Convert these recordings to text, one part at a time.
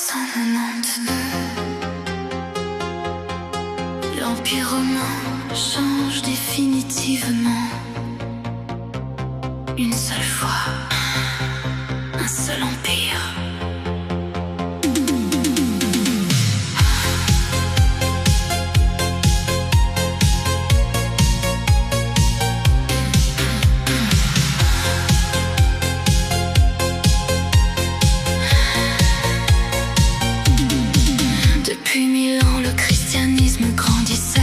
392. L'Empire romain change définitivement. Une seule fois, un seul empire. Depuis 1000 ans, le christianisme grandissait.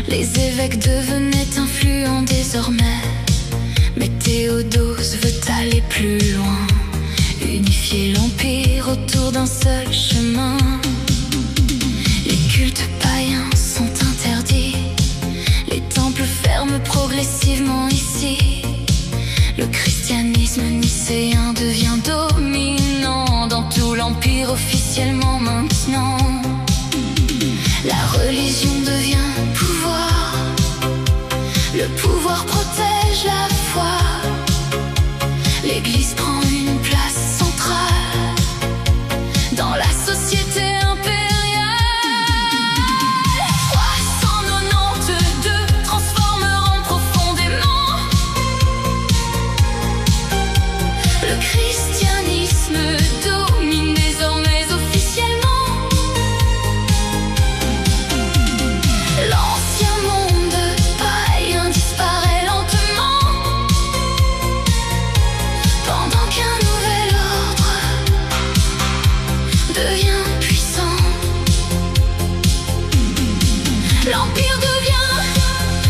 Les évêques devenaient influents désormais. Mais Théodose veut aller plus loin, unifier l'empire autour d'un seul chemin. Les cultes païens sont interdits, les temples ferment progressivement ici. Le christianisme nicéen devient dominant dans tout l'empire officiellement maintenant. La religion devient pouvoir, le pouvoir protège la foi. L'Église prend une place centrale dans la société impériale. 392 transformeront profondément le christianisme, domine désormais officiellement. L'ancien monde païen disparaît lentement, pendant qu'un nouvel ordre devient puissant. L'empire devient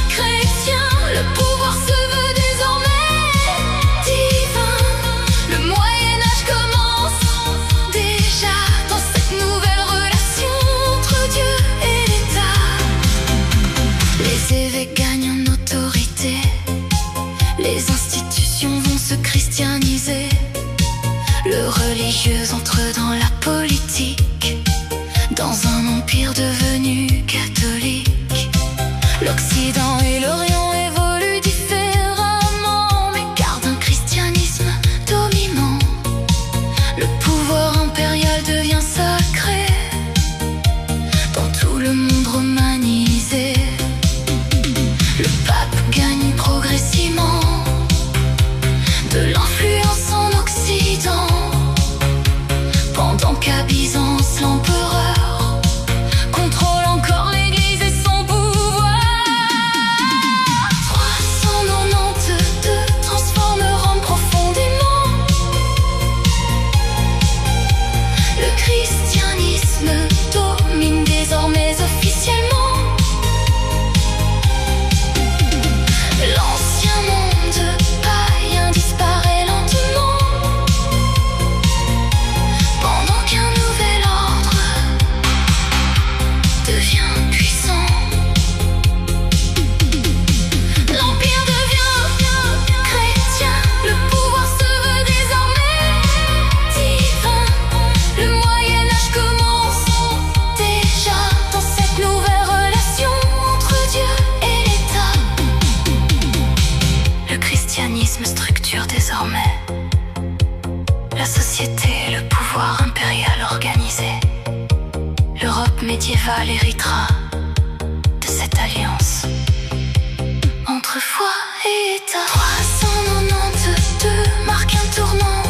chrétien, le pouvoir se veut désormais divin. Le Moyen-Âge commence déjà dans cette nouvelle relation entre Dieu et l'État. Les évêques gagnent en autorité, les institutions vont se christianiser. Le religieux entre dans la politique, dans un empire devenu catholique. L'Occident et l'Orient évoluent différemment, mais gardent un christianisme dominant. Le pouvoir impérial devient sacré dans tout le monde romanisé. Le pape gagne progressivement de l'influence en Occident, pendant qu'à Byzance l'empereur contrôle encore l'Église et son pouvoir. 392 transformeront profondément le christianisme, domine désormais officiellement. L'ancien monde païen disparaît lentement, pendant qu'un nouvel ordre devient puissant. L'empire devient chrétien, le pouvoir se veut désormais divin. Le Moyen-Âge commence déjà dans cette nouvelle relation entre Dieu et l'État. Le christianisme structure désormais la société et le pouvoir impérial organisé. L'Europe médiévale héritera de cette alliance entre foi et État. 392 marque un tournant